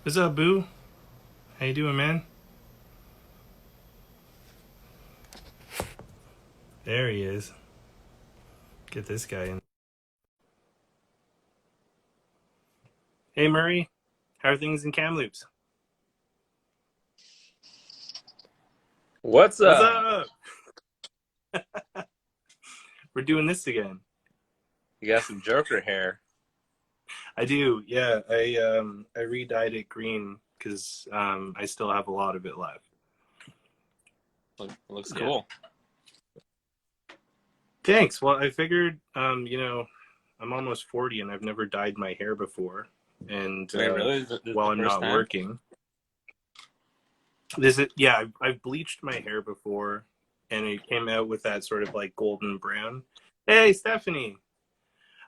What's up, Boo? How you doing, man? There he is. Get this guy in. Hey, Murray. How are things in Kamloops? What's What's up? up? We're doing this again. You got some Joker hair. I do. Yeah, I re-dyed it green because I still have a lot of it left. Looks Yeah. cool. Thanks. Well, I figured, I'm almost 40 and I've never dyed my hair before, and Wait, really? This is while the I'm first not time? working, this is yeah. I've bleached my hair before, and it came out with that sort of like golden brown. Hey, Stephanie.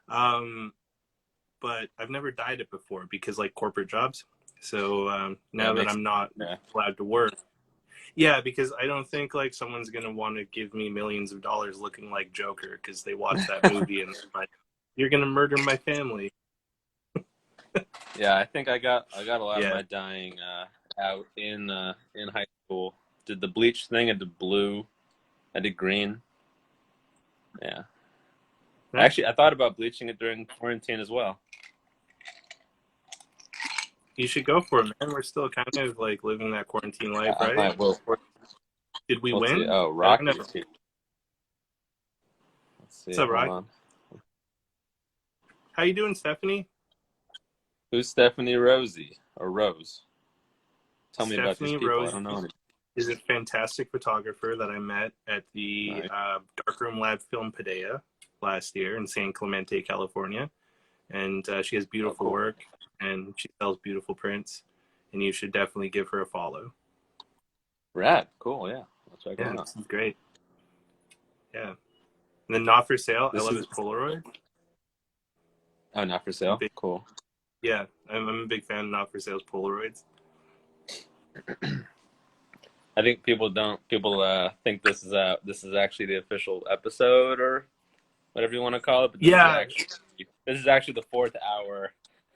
Um, but I've never dyed it before because like corporate jobs. So Yeah, now it that makes I'm not yeah. allowed to work, yeah, because I don't think like someone's gonna want to give me millions of dollars looking like Joker because they watched that movie and they're like, you're gonna murder my family. Yeah, I think I got a lot of Yeah, my dyeing out in high school. Did the bleach thing, I did blue, I did green. Yeah. nice. Actually, I thought about bleaching it during quarantine as well. You should go for it, man. We're still kind of like living that quarantine life, I right? might Did we we'll see. win? Oh, I don't know. Rocky's here. Let's What's see. up, Hold Rock? on. How you doing, Stephanie? Who's Stephanie Rosie or Rose? Tell me about these Stephanie people. I Rose don't know any. is a fantastic photographer that I met at the Nice. Darkroom Lab Film Padea last year in San Clemente, California. And she has Oh, beautiful cool. work and she sells beautiful prints. And you should definitely give her a follow. Rad. Cool. Yeah. I'll check Yeah, them out. this is great. Yeah. And then Not for Sale, I This love is his Polaroid. Oh, not for sale. Big, Cool. yeah, I'm a big fan of Not for Sale's Polaroids. I think people think this is actually the official episode or whatever you want to call it, but Yeah, this is actually the fourth hour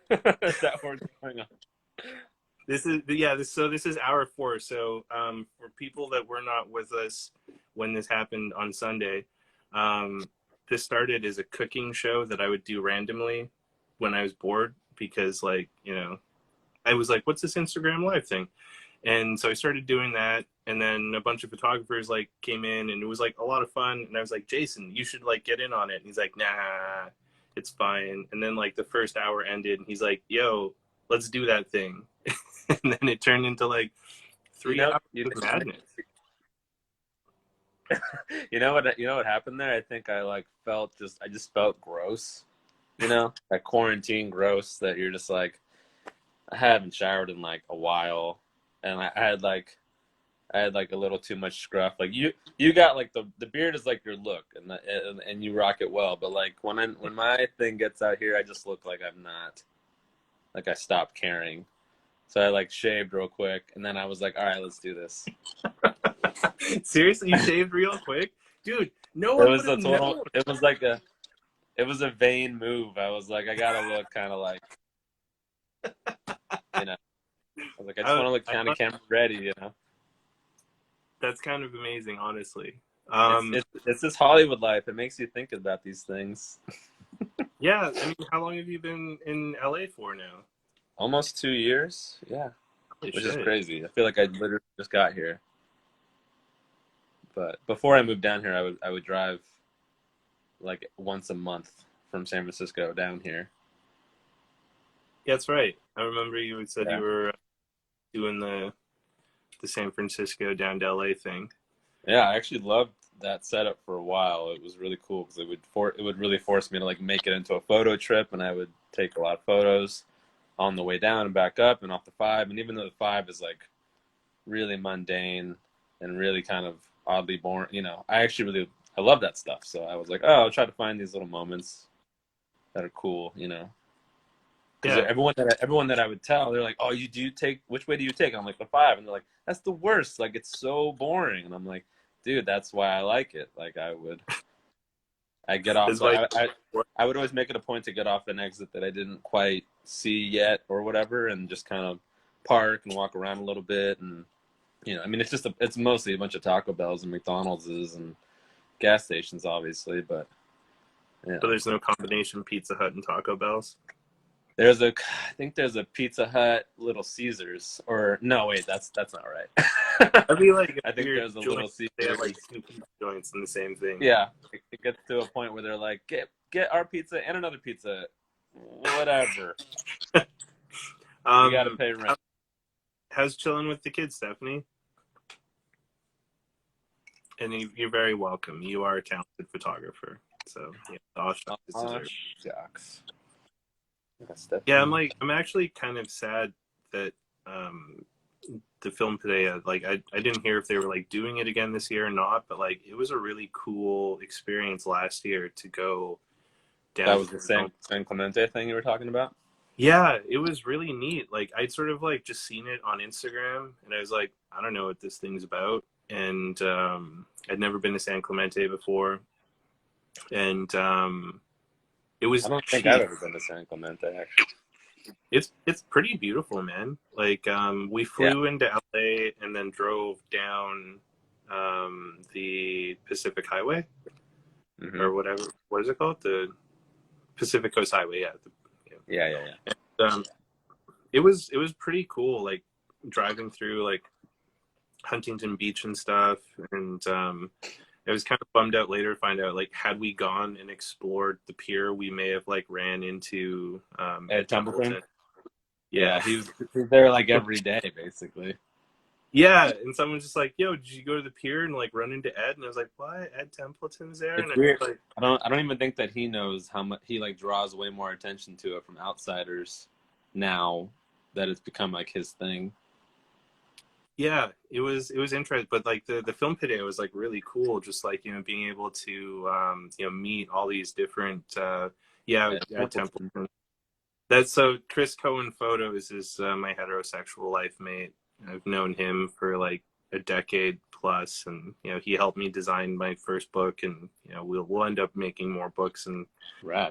that we're going on. this is hour four. So for people that were not with us when this happened on Sunday, um, this started as a cooking show that I would do randomly when I was bored because I was like, what's this Instagram live thing? And so I started doing that, and then a bunch of photographers like came in, and it was like a lot of fun. And I was like, Jason, you should like get in on it. And he's like, nah, it's fine. And then like the first hour ended, and he's like, yo, let's do that thing. And then it turned into like You 3 know, hours you of madness. you know what happened there. I think I just felt gross. That quarantine gross that you're just like I haven't showered in like a while, and I had like a little too much scruff. Like you got like the beard is like your look, and you rock it well. But like when my thing gets out here, I just look like I'm not like I stopped caring. So I like shaved real quick, and then I was like, all right, let's do this. Seriously, you shaved real quick, dude. No It one would was a have total. known. It was a vain move. I was like, I gotta look kind of like you know. I was like, I just I, want to look I kind of thought camera ready. that's kind of amazing, honestly. It's Um, it's it's this Hollywood life. It makes you think about these things. yeah, I mean, how long have you been in LA for now? Almost 2 years. Yeah. Holy Which is shit. crazy. I feel like I literally just got here. But before I moved down here, I would drive like once a month from San Francisco down here. Yeah, that's right. I remember you had said you Yeah. were doing the San Francisco down to LA thing. Yeah, I actually loved that setup for a while. It was really cool because it would really force me to like make it into a photo trip, and I would take a lot of photos on the way down and back up and off the five. And even though the five is like really mundane and really kind of oddly boring, I love that stuff. So I was like, oh, I'll try to find these little moments that are cool. Because Yeah, everyone that I would tell, they're like, "Oh, which way do you take?" I'm like, "The five," and they're like, "That's the worst. Like, it's so boring." And I'm like, "Dude, that's why I like it. Like, I get off that's why. I would always make it a point to get off an exit that I didn't quite see yet or whatever, and just kind of park and walk around a little bit, and I mean, it's mostly a bunch of Taco Bells and McDonald's and gas stations, obviously, but yeah. But there's no combination Pizza Hut and Taco Bells. I think there's a Pizza Hut, Little Caesars, or no, wait, that's not right. I'd be like, I think there's a Little they have Caesars. like two pizza joints in the same thing. Yeah, it gets to a point where they're like, get our pizza and another pizza, whatever. You gotta pay rent. How's chilling with the kids, Stephanie? And you're very welcome. You are a talented photographer, so yeah, all shots deserved. Shucks. Yeah, I'm actually kind of sad that the film today, like I didn't hear if they were like doing it again this year or not, but like it was a really cool experience last year to go down. That was the San Clemente thing you were talking about? Yeah, it was really neat. Like I'd sort of like just seen it on Instagram and I was like, I don't know what this thing's about. And I'd never been to San Clemente before. And it was I don't think I've ever been to San Clemente, actually. It's pretty beautiful, man. Like we flew into LA and then drove down the Pacific Highway or whatever. What is it called? The Pacific Coast Highway. Yeah. Yeah. And, it was pretty cool. Like driving through like Huntington Beach and stuff, and I was kind of bummed out later to find out like had we gone and explored the pier, we may have like ran into Ed Templeton. Yeah, he's there like every day, basically. Yeah, and someone's just like, "Yo, did you go to the pier and like run into Ed?" And I was like, "What? Ed Templeton's there?" It's and weird. Like, I don't even think that he knows how much he like draws way more attention to it from outsiders now that it's become like his thing. Yeah, it was interesting, but like the film today was like really cool, just like being able to meet all these different Ed Templeton. That's so Chris Cohen Photos is my heterosexual life mate. I've known him for like a decade plus, and he helped me design my first book, and we'll end up making more books and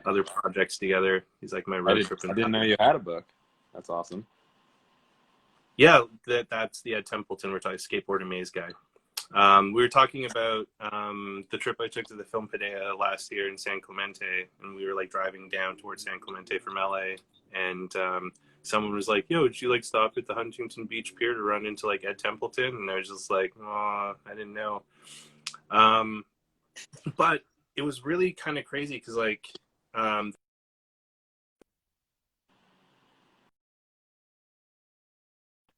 other projects together. He's like my road trip. I didn't know you had a book. That's awesome. Yeah, that's the Ed Templeton. We're talking skateboard and maze guy. We were talking about the trip I took to the Film Padea last year in San Clemente, and we were like driving down towards San Clemente from LA, and someone was like, "Yo, did you like stop at the Huntington Beach Pier to run into like Ed Templeton?" And I was just like, "Oh, I didn't know." But it was really kind of crazy because like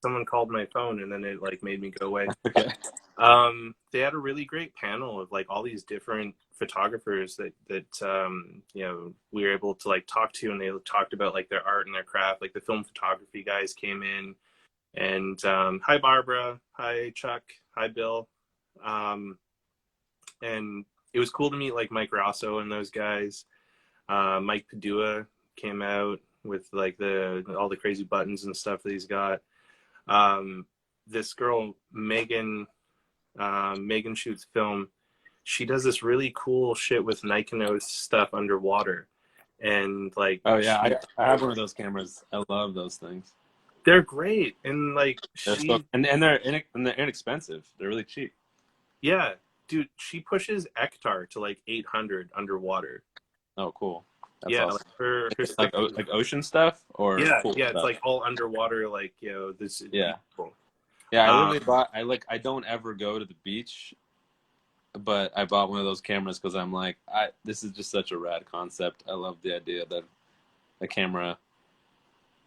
someone called my phone and then it like made me go away. Okay. They had a really great panel of like all these different photographers that we were able to like talk to, and they talked about like their art and their craft. Like the film photography guys came in, and hi Barbara, hi Chuck, hi Bill, and it was cool to meet like Mike Rosso and those guys. Mike Padua came out with like all the crazy buttons and stuff that he's got. This girl Megan shoots film. She does this really cool shit with Nikon stuff underwater, and like I have one of those cameras. I love those things. They're great, and like they're inexpensive. They're really cheap. Yeah, dude, she pushes Ektar to like 800 underwater. Oh, cool. That's awesome. Like her stuff, like ocean stuff, or cool stuff. It's like all underwater. Like this. Yeah. Cool. Yeah, I literally bought. I don't ever go to the beach, but I bought one of those cameras because I'm like, this is just such a rad concept. I love the idea that a camera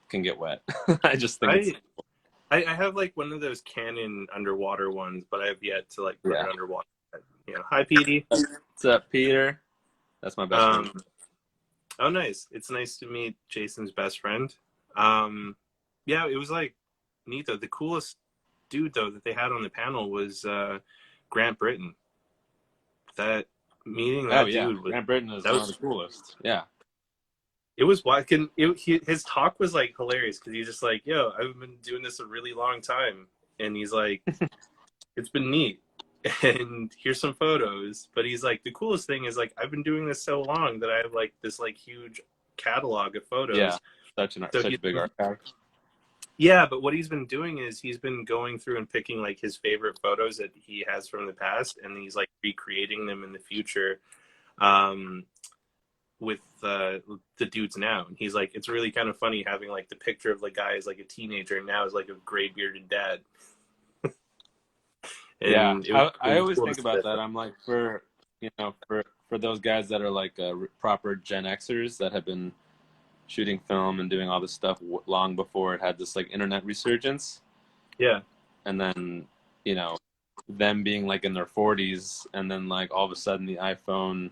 can get wet. I just think it's cool. I have like one of those Canon underwater ones, but I have yet to like put it underwater. Hi Petey. What's up, Peter? That's my best friend. Oh, nice. It's nice to meet Jason's best friend. Yeah, it was like neat though. The coolest dude though that they had on the panel was Grant Britton. That meeting that dude was, Grant Britton is one of the coolest. Yeah. It was wild. His talk was like hilarious because he's just like, "Yo, I've been doing this a really long time," and he's like, "It's been neat." And here's some photos, but he's like, the coolest thing is like I've been doing this so long that I have like this like huge catalog of photos. Yeah, such a big archive. Yeah, but what he's been doing is he's been going through and picking like his favorite photos that he has from the past, and he's like recreating them in the future um, with the dudes now. And he's like, it's really kind of funny having like the picture of the guy as like a teenager and now is like a gray bearded dad. Yeah, And it I was always cool to think see about that. that. I'm like, for for those guys that are like proper Gen Xers that have been shooting film and doing all this stuff long before it had this like internet resurgence, Yeah, and then you know them being like in their 40s, and then like all of a sudden the iPhone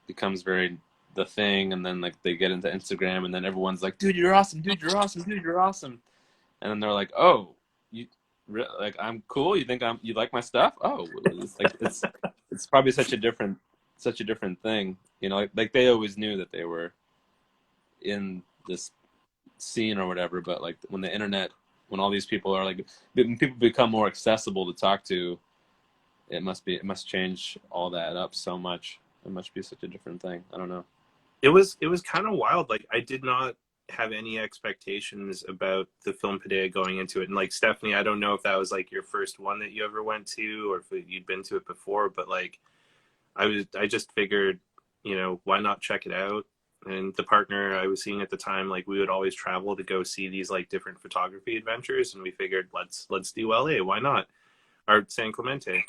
becomes very the thing, and then like they get into Instagram, and then everyone's like, dude, you're awesome, dude, you're awesome, dude, you're awesome, and then they're like, oh, you like I'm cool, you like my stuff, oh, it's like it's probably such a different thing, you know, like they always knew that they were in this scene or whatever, but like when the internet, when all these people are like, when people become more accessible to talk to, it must change all that up so much. It must be such a different thing. I don't know. it was kind of wild. Like I did not have any expectations about the film Padea going into it. And like Stephanie, I don't know if that was like your first one that you ever went to or if you'd been to it before, but like I just figured, why not check it out? And the partner I was seeing at the time, like we would always travel to go see these like different photography adventures, and we figured let's do LA, why not? Or San Clemente.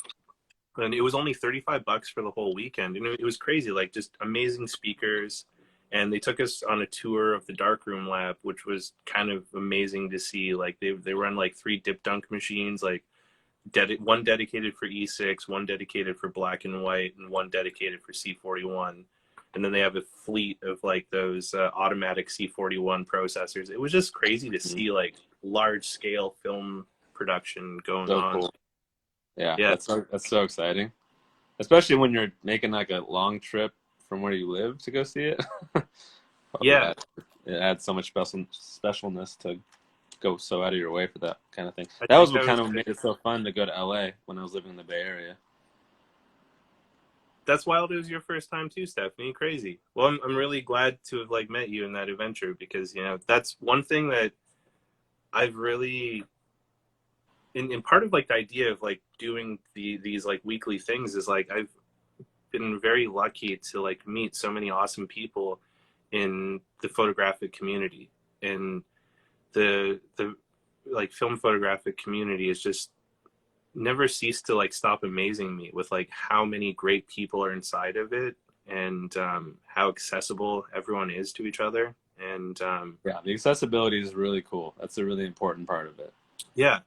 And it was only $35 for the whole weekend, and it was crazy, like just amazing speakers. And they took us on a tour of the darkroom lab, which was kind of amazing to see. Like they run like 3 dip dunk machines, like one dedicated for E6, one dedicated for black and white, and one dedicated for C41. And then they have a fleet of like those automatic C41 processors. It was just crazy to Mm, see like large scale film production going so on. cool. Yeah, Yeah, that's so exciting, especially when you're making like a long trip from where you live to go see it. Probably yeah. it adds so much specialness to go so out of your way for that kind of thing. I That think was I what was kind of made it so fun to go to LA when I was living in the Bay Area. That's wild. It was your first time too, Stephanie. Crazy. Well, I'm really glad to have like met you in that adventure, because that's one thing that I've really in part of like the idea of like doing these like weekly things is like I've been very lucky to like meet so many awesome people in the photographic community. And the like film photographic community is just never ceased to like stop amazing me with like how many great people are inside of it, and how accessible everyone is to each other. And Yeah, the accessibility is really cool. That's a really important part of it. yeah,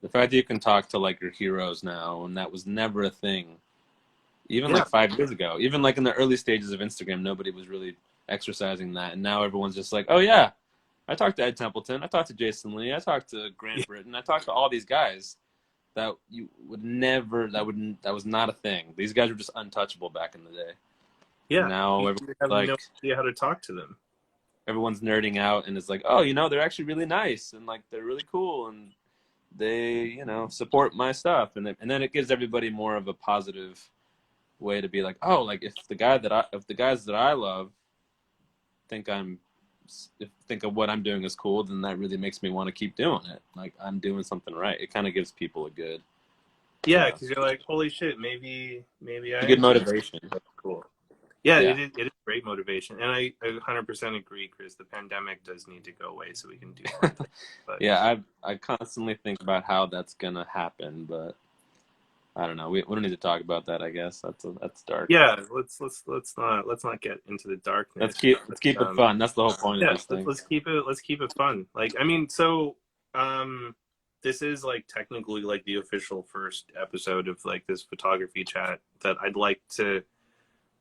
The fact that you can talk to like your heroes now, and that was never a thing even yeah, like 5 years ago. Even like in the early stages of Instagram, nobody was really exercising that, and now everyone's just like, oh yeah, I talked to Ed Templeton, I talked to Jason Lee, I talked to yeah, Grant Britton, I talked to all these guys that you would never, that was not a thing. These guys were just untouchable back in the day, and yeah. now You everyone's have no like, idea how to talk to them. everyone's nerding out, and it's like, oh, they're actually really nice, and like they're really cool, and they, support my stuff, and then it gives everybody more of a positive way to be like, oh, like if the guys that I love think I'm think of what I'm doing is cool, then that really makes me want to keep doing it. Like I'm doing something right. It kind of gives people Yeah, uh, because you're like, holy shit, maybe I a good am doing motivation. something cool. Yeah, Yeah, it is great motivation, and I 100% agree, Chris. The pandemic does need to go away so we can do more things. But yeah. I constantly think about how that's gonna happen, but I don't know. We don't need to talk about that. I guess that's dark. yeah, let's not get into the darkness. Let's keep it Um, fun. That's the whole point of yeah, this let's thing. let's keep it fun. Like, I mean, so um, this is like technically like the official first episode of like this photography chat that I'd like to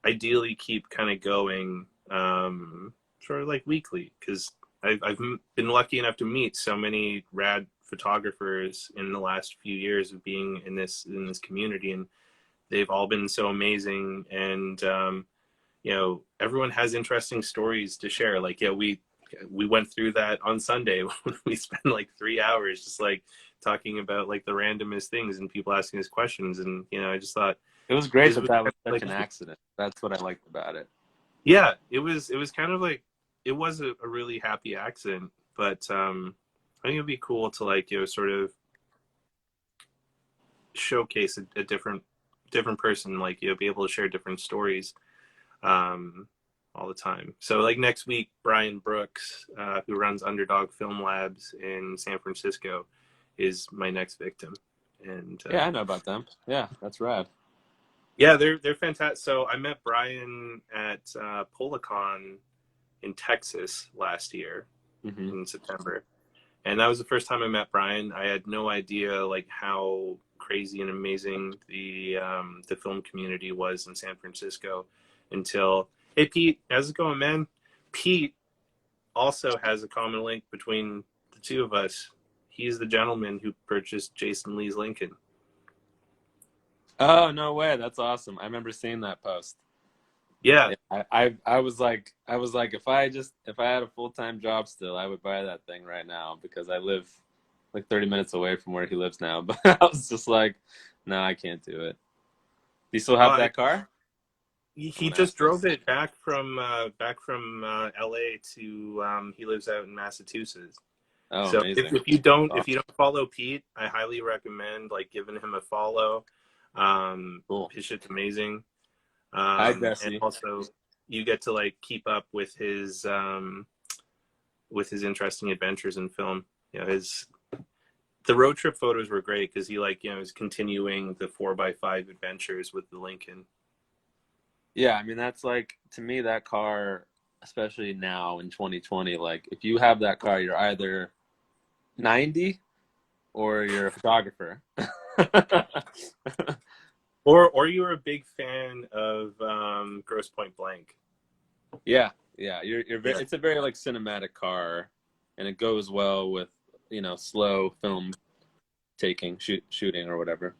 ideally keep kind of going, sort of like weekly, because I've been lucky enough to meet so many rad photographers in the last few years of being in this community, and they've all been so amazing. And everyone has interesting stories to share. Like, yeah, we went through that on Sunday when we spent like 3 hours just like talking about like the randomest things and people asking us questions. And I just thought It was great this that was that kind was of such like, an accident. That's what I liked about it. yeah, it was kind of like, it was a really happy accident. But I think it'd be cool to like, sort of showcase a different person, like, be able to share different stories, um, all the time. So like next week, Brian Brooks, who runs Underdog Film Labs in San Francisco, is my next victim. And Yeah, I know about them. Yeah, that's rad. yeah, they're fantastic. So I met Brian at Policon in Texas last year Hmm. in September, and that was the first time I met Brian. I had no idea like how crazy and amazing the film community was in San Francisco until, hey Pete, how's it going, man? Pete also has a common link between the two of us. He's the gentleman who purchased Jason Lee's Lincoln. Oh, no way. That's awesome. I remember seeing that post. Yeah. Yeah, I was like, if I had a full-time job still, I would buy that thing right now because I live like 30 minutes away from where he lives now. But I was just like, no, I can't do it. Do you still have Uh, that car? I'm he gonna just ask drove this. it back from LA to he lives out in Massachusetts. Oh, So amazing. if Awesome. you don't follow Pete, I highly recommend like giving him a follow. Cool. His shit's amazing. Hi, And Jesse. also you get to like keep up with his interesting adventures in film. His the road trip photos were great because he like is continuing the 4x5 adventures with the Lincoln. Yeah, I mean that's like to me that car, especially now in 2020, like if you have that car, you're either 90 or you're a photographer. Or you were a big fan of Gross Point Blank. Yeah, yeah, you're very, Yeah, it's a very like cinematic car, and it goes well with slow film shooting or whatever.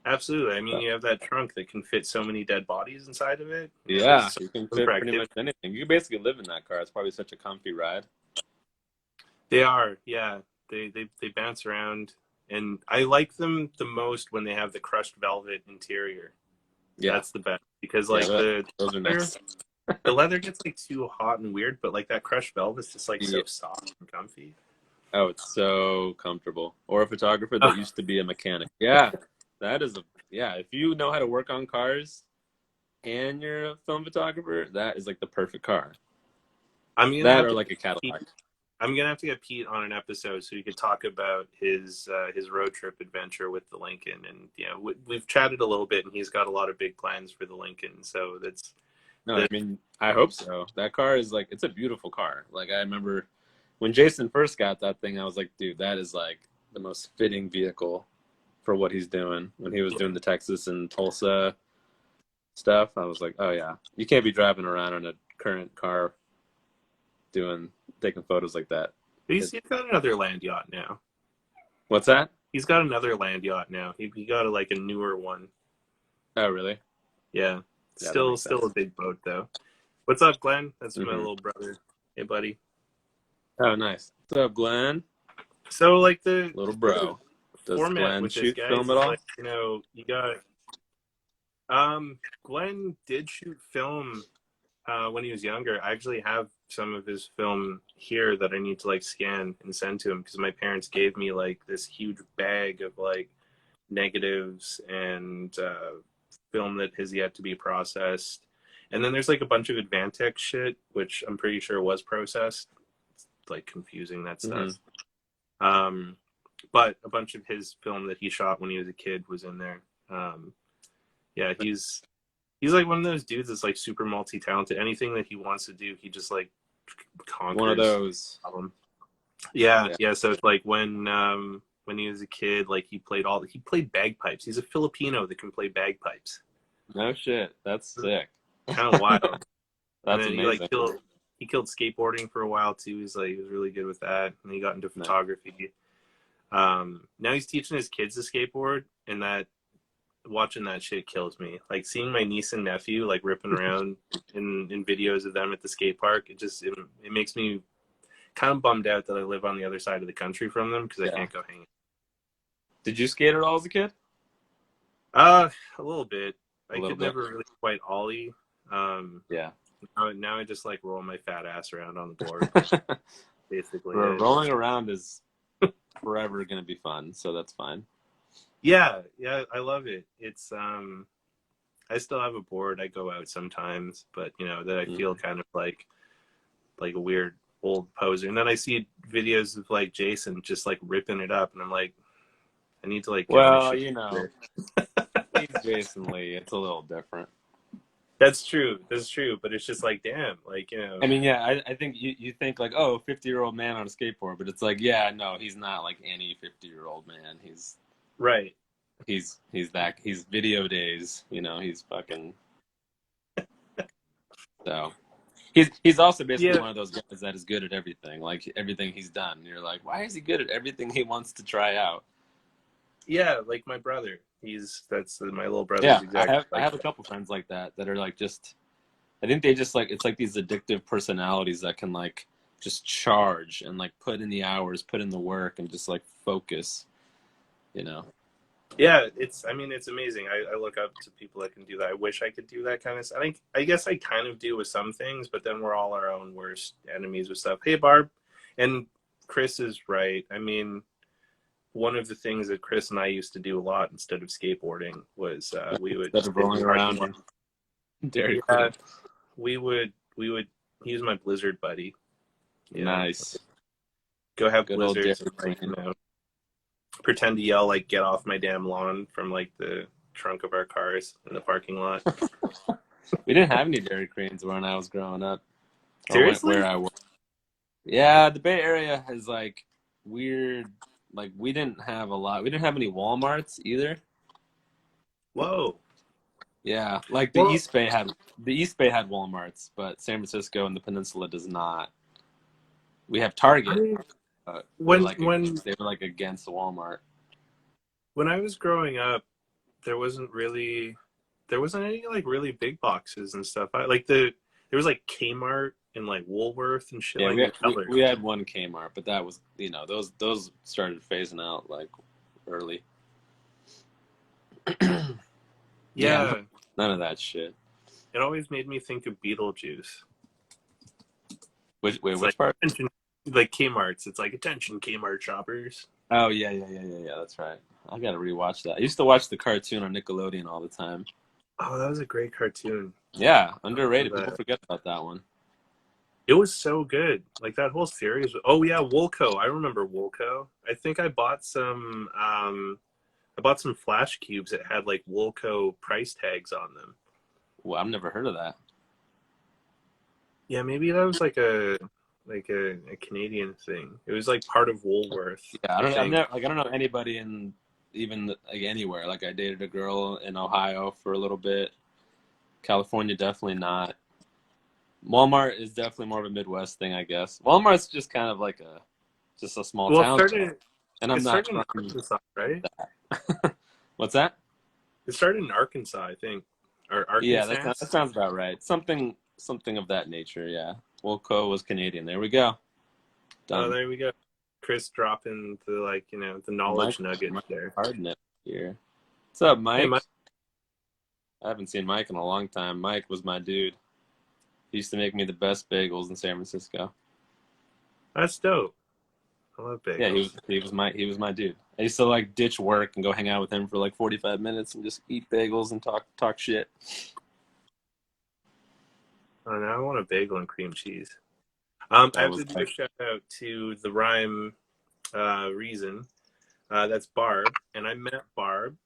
absolutely. I mean, But you have that trunk that can fit so many dead bodies inside of it. yeah, There's so you can some fit pretty proactivity. much anything. You can basically live in that car. It's probably such a comfy ride. They are, yeah. They bounce around, and I like them the most when they have the crushed velvet interior. Yeah, That's the best because yeah, like the those are leather, nice. the leather gets like too hot and weird, but like that crushed velvet's just like Yeah. so soft and comfy. Oh, it's so comfortable. Or a photographer Oh, that used to be a mechanic. Yeah, that is a yeah. If you know how to work on cars and you're a film photographer, that is like the perfect car. I'm gonna That have or to like a Cadillac. I'm gonna have to get Pete on an episode so he could talk about his road trip adventure with the Lincoln, and we've chatted a little bit, and he's got a lot of big plans for the Lincoln. So that's No, I the mean, I hope so. That car is like, it's a beautiful car. Like, I remember when Jason first got that thing, I was like, dude, that is like the most fitting vehicle for what he's doing. When he was doing the Texas and Tulsa stuff, I was like, oh yeah, you can't be driving around in a current car taking photos like that. It, he's got another land yacht now. what's that? He's got another land yacht now. He got like a newer one. Oh, really? Yeah, Yeah, that makes still a sense. big boat though. What's up, Glenn? That's my Hmm. little brother. Hey, buddy. Oh, nice. What's up, Glenn? So like the Little sort of bro. Does format Glenn with this, shoot guys, film at is all? like you got Glenn did shoot film when he was younger. I actually have some of his film here that I need to like scan and send to him because my parents gave me like this huge bag of like negatives and film that has yet to be processed. And then there's like a bunch of Advantech shit, which I'm pretty sure was processed. It's like confusing that Hmm. stuff. Um, but a bunch of his film that he shot when he was a kid was in there. Yeah, he's like one of those dudes that's like super multi-talented. Anything that he wants to do, he just like One of conquers. those. Yeah, Yeah. yeah. So it's like when he was a kid, like he played bagpipes. He's a Filipino that can play bagpipes. No shit. That's sick. Kind of wild. And That's then amazing. he killed skateboarding for a while too. He was really good with that. And he got into Nice. photography. Now he's teaching his kids to skateboard, and that watching that shit kills me. Like seeing my niece and nephew like ripping around in videos of them at the skate park. It makes me kind of bummed out that I live on the other side of the country from them because I Yeah. can't go hang. Did you skate at all as a kid? A little bit. A I little could bit. never really quite ollie. Um, Yeah. now I just like roll my fat ass around on the board. Basically, Bro, rolling around is forever going to be fun, so that's fine. Yeah, yeah, I love it. It's I still have a board. I go out sometimes, but you know that I feel Mm. kind of like a weird old poser. And then I see videos of like Jason just like ripping it up, and I'm like, I need to like get my Well, shit you know, together. he's Jason Lee. It's a little different. That's true. That's true. But it's just like, damn, like you know, I mean, yeah, I think you think like, oh, 50-year-old man on a skateboard, but it's like, yeah, no, he's not like any 50-year-old man. right? He's video days, you know, he's fucking so he's also basically Yeah, one of those guys that is good at everything, like everything he's done. You're like, why is he good at everything he wants to try out? yeah. Like my brother, that's my little brother's Yeah, I exactly have I like have a that. couple friends like that are like just I think they just like it's like these addictive personalities that can like just charge and like put in the hours, put in the work, and just like focus, you know. Yeah, I mean, it's amazing. I look up to people that can do that. I wish I could do that kind of stuff. I guess I kind of do with some things, but then we're all our own worst enemies with stuff. Hey, Barb. And Chris is right. I mean, one of the things that Chris and I used to do a lot instead of skateboarding was we would Instead of sit in rolling the parking around lot. in Dairy Yeah, Queen. we would, he was my Blizzard buddy, you know, Nice. go have Good old blizzards Dairy and like, Queen. pretend to yell like get off my damn lawn from like the trunk of our cars in the parking lot. We didn't have any Dairy Queens when I was growing up, or where Seriously? I was. Yeah, the Bay Area has like weird. Like we didn't have a lot. We didn't have any WalMarts either. Whoa. Yeah, like Well, the East Bay had WalMarts, but San Francisco and the Peninsula does not. We have Target. I They're when like when they were like against Walmart. when I was growing up, there wasn't really there wasn't any like really big boxes and stuff. Like there was like Kmart and like Woolworth and shit Yeah, like that. we had one Kmart, but that was those started phasing out like early. Yeah, Yeah, none of that shit. it always made me think of Beetlejuice. It's like Which part? attention, like Kmart's. It's like attention Kmart shoppers. Oh yeah. That's right. I gotta rewatch that. I used to watch the cartoon on Nickelodeon all the time. Oh, that was a great cartoon. Yeah, Love underrated. People that. forget about that one. It was so good. Like that whole series. Oh yeah, Woolco. I remember Woolco. I think I bought some flash cubes that had like Woolco price tags on them. Well, I've never heard of that. Yeah, maybe that was like a Canadian thing. It was like part of Woolworth, Yeah, I I don't. I've think. never like I don't know anybody in even like anywhere. Like I dated a girl in Ohio for a little bit. California definitely not. Walmart is definitely more of a Midwest thing, I guess. Walmart's just kind of like just a small Well, town stuff. And I'm it not started in from Arkansas, right? that. What's that? It started in Arkansas, I think, or Yeah, Arkansas. that sounds about right. Something of that nature. Yeah. Wilco was Canadian. There we go. Oh, Done. there we go. Chris dropping the like the Mike, knowledge nugget Mike there. Hardnett here. What's up, Hey, Mike? Mike, I haven't seen Mike in a long time. Mike was my dude. He used to make me the best bagels in San Francisco. that's dope. I love Yeah, bagels. he was my dude. I used to like ditch work and go hang out with him for like 45 minutes and just eat bagels and talk shit. Oh, now I want a bagel and cream cheese. I That have was to do a like, shout out to the rhyme reason. That's Barb, and I met Barb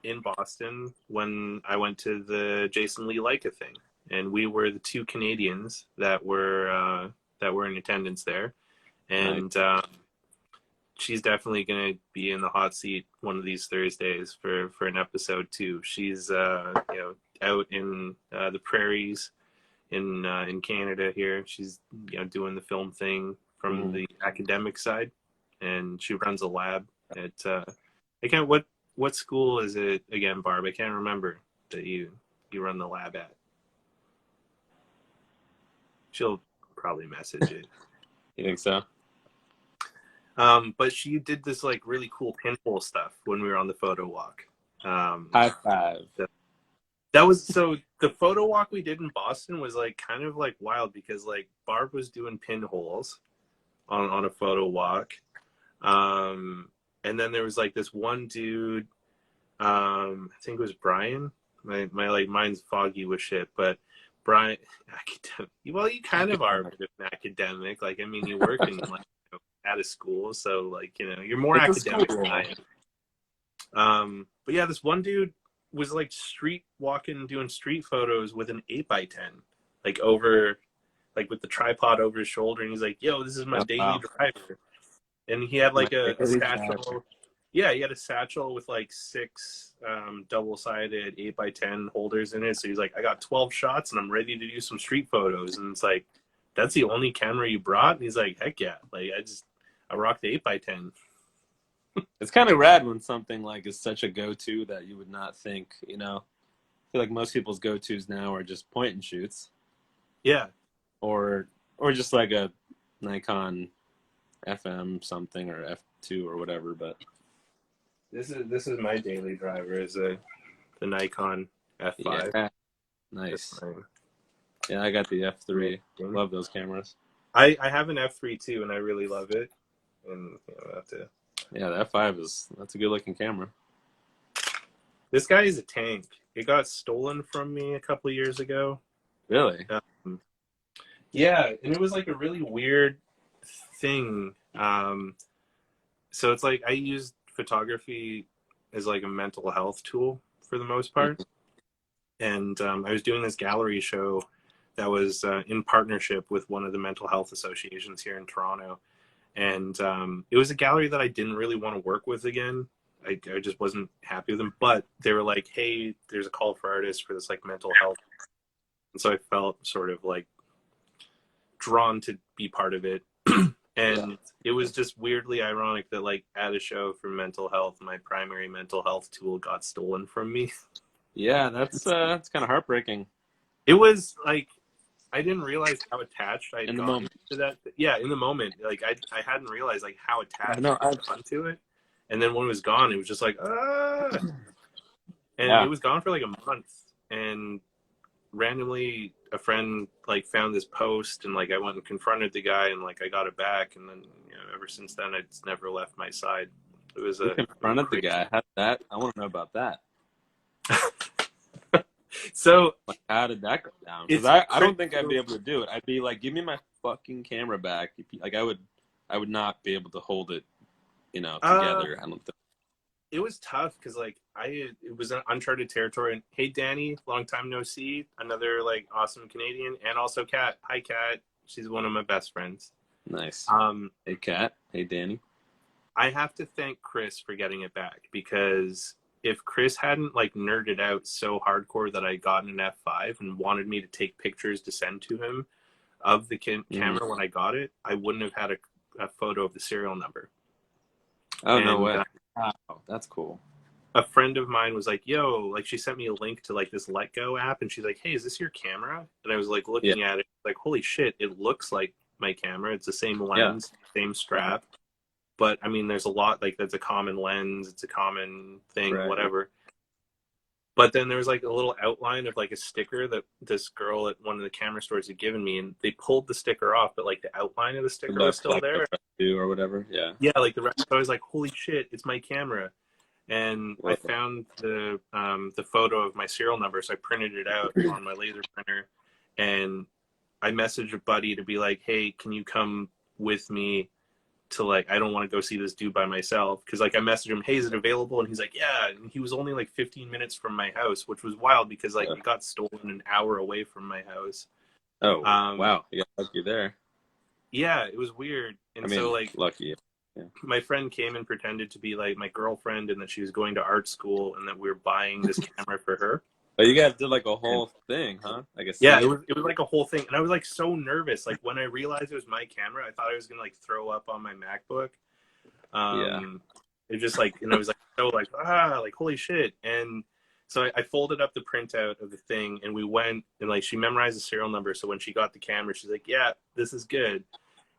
in Boston when I went to the Jason Lee Leica thing, and we were the two Canadians that were in attendance there, nice. and she's definitely going to be in the hot seat one of these Thursdays for an episode too. She's out in the prairies in Canada here. She's doing the film thing from Mhm. the academic side, and she runs a lab at I can't what school is it again, Barb? I can't remember that you run the lab at. She'll probably message it. You think so? But she did this like really cool pinhole stuff when we were on the photo walk. High five. That was so the photo walk we did in Boston was like kind of like wild because like Barb was doing pinholes on a photo walk. And then there was like this one dude, I think it was Brian. My like mind's foggy with shit, but Brian, academic. Well, you kind of are a bit of an academic. Like, I mean, you work in like at a school, so like you're more It's a academic than school. I am. But yeah, this one dude was like street walking, doing street photos with an 8x10, like over, like with the tripod over his shoulder, and he's like, "Yo, this is my Oh, daily wow. driver." And he had My like a daily driver. satchel. Yeah, he had a satchel with like six double-sided 8x10 holders in it. So he's like, I got 12 shots and I'm ready to do some street photos. And it's like, that's the only camera you brought? And he's like, heck yeah. Like I rocked the 8x10. It's kind of rad when something like is such a go-to that you would not think, you know. I feel like most people's go-tos now are just point and shoots, Yeah. or just like a Nikon FM something or F2 or whatever. But This is my daily driver, is the Nikon F5. yeah, That's nice. mine. Yeah, I got the F3. Love those cameras. I have an F3 too, and I really love it. And I have to. Yeah, the F5 that's a good looking camera. This guy is a tank. It got stolen from me a couple of years ago. Really? Yeah, and it was like a really weird thing. So it's like I used photography as like a mental health tool for the most part. And I was doing this gallery show that was in partnership with one of the mental health associations here in Toronto. And it was a gallery that I didn't really want to work with again. I just wasn't happy with them. But they were like, hey, there's a call for artists for this like mental health. And so I felt sort of like drawn to be part of it. And it was just weirdly ironic that like at a show for mental health, my primary mental health tool got stolen from me. Yeah, that's kind of heartbreaking. It was like I didn't realize how attached I'd In the gotten moment. to that. Yeah, in the moment, like I hadn't realized like how I attached know. I'd gotten to it. And then when it was gone, it was just like and Yeah. it was gone for like a month. And randomly, a friend like found this post, and like I went and confronted the guy, and like I got it back. And then ever since then, it's never left my side. It was You a confronted the crazy. guy. How did that? I want to know about that. So Like, how did that go down? Because it's I don't think I'd be able to do it. I'd be like, give me my fucking camera back. Like I would not be able to hold it, together. I don't think. it was tough because like it was an uncharted territory. And hey, Danny, long time no see. Another like awesome Canadian, and also Kat. Hi, Kat. She's one of my best friends. Nice. Um, Hey, Kat. Hey, Danny. I have to thank Chris for getting it back, because if Chris hadn't like nerded out so hardcore that I got an F5 and wanted me to take pictures to send to him of the camera when I got it, I wouldn't have had a photo of the serial number. Oh, And no way. Wow, that's cool. a friend of mine was like, yo, like she sent me a link to like this Let Go app, and she's like, hey, is this your camera? And I was like Yeah. looking at it, like, holy shit, it looks like my camera. It's the same Yeah. lens, same strap. But I mean, there's a lot, like that's a common lens, it's a common thing, Right. whatever. But then there was like a little outline of like a sticker that this girl at one of the camera stores had given me, and they pulled the sticker off, but like the outline of the sticker was still there. Or whatever. Yeah. Yeah, like the rest. So I was like, holy shit, it's my camera. And I found the photo of my serial number, so I printed it out on my laser printer, and I messaged a buddy to be like, hey, can you come with me to like, I don't want to go see this dude by myself, because like I messaged him, hey, is it available? And he's like, yeah. And he was only like 15 minutes from my house, which was wild because like it got stolen an hour away from my house. Oh, wow, you got lucky there. Yeah, it was weird. And so like lucky. Yeah. My friend came and pretended to be like my girlfriend, and that she was going to art school, and that we were buying this camera for her. But you guys did like a whole thing, huh? Like a yeah, it was like a whole thing, and I was like so nervous. Like when I realized it was my camera, I thought I was gonna like throw up on my MacBook. It just like, and I was like so like like holy shit. And so I folded up the printout of the thing, and we went, and like she memorized the serial number, so when she got the camera, she's like, yeah, this is good.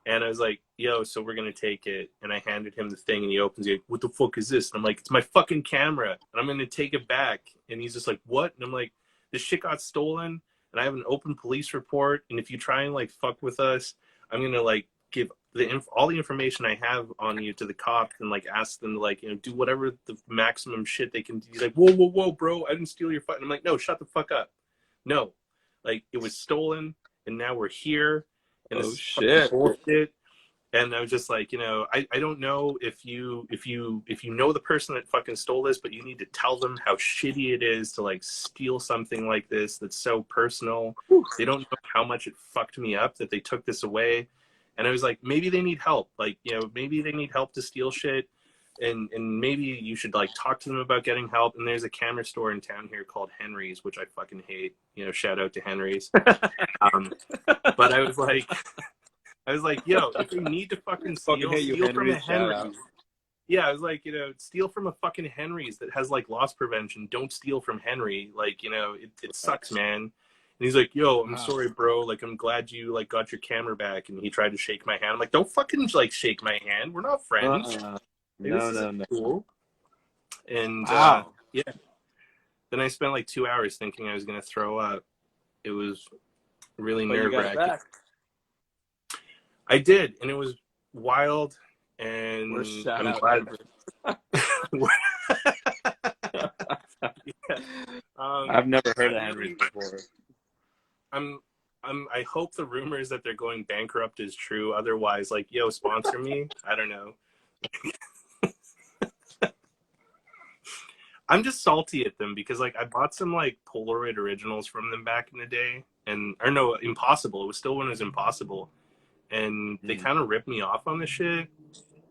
And I was like, yo, so we're going to take it. And I handed him the thing, and he opens it. What the fuck is this? And I'm like, it's my fucking camera, and I'm going to take it back. And he's just like, what? And I'm like, this shit got stolen, and I have an open police report. And if you try and like fuck with us, I'm going to like give all the information I have on you to the cops and like ask them to like, you know, do whatever the maximum shit they can do. He's like, whoa, bro, I didn't steal your phone. I'm like, no, shut the fuck up. No, like it was stolen, and now we're here, and this Oh is fucking shit. bullshit. And I was just like, you know, I don't know if you know the person that fucking stole this, but you need to tell them how shitty it is to like steal something like this that's so personal. They don't know how much it fucked me up that they took this away. And I was like, maybe they need help. Like, you know, maybe they need help to steal shit. And maybe you should like talk to them about getting help. And there's a camera store in town here called Henry's, which I fucking hate. You know, shout out to Henry's. But I was like, yo, if they need to fucking Fucking hate you, steal from a Henry. Shout out. Henry's. Yeah, I was like, you know, steal from a fucking Henry's that has like loss prevention. Don't steal from Henry. Like, you know, it sucks, man. And he's like, yo, I'm sorry, bro. Like, I'm glad you like got your camera back. And he tried to shake my hand. I'm like, don't fucking like shake my hand. We're not friends. Like, No. Cool. And yeah. Then I spent like 2 hours thinking I was gonna throw up. It was really nerve-wracking. I did, and it was wild. And I'm glad. Yeah. I've never heard of Henry before. I hope the rumors that they're going bankrupt is true. Otherwise, like, yo, sponsor me. I don't know. I'm just salty at them because like I bought some like Polaroid originals from them back in the day, or no, Impossible. It was still when it was Impossible, and they kind of ripped me off on the shit,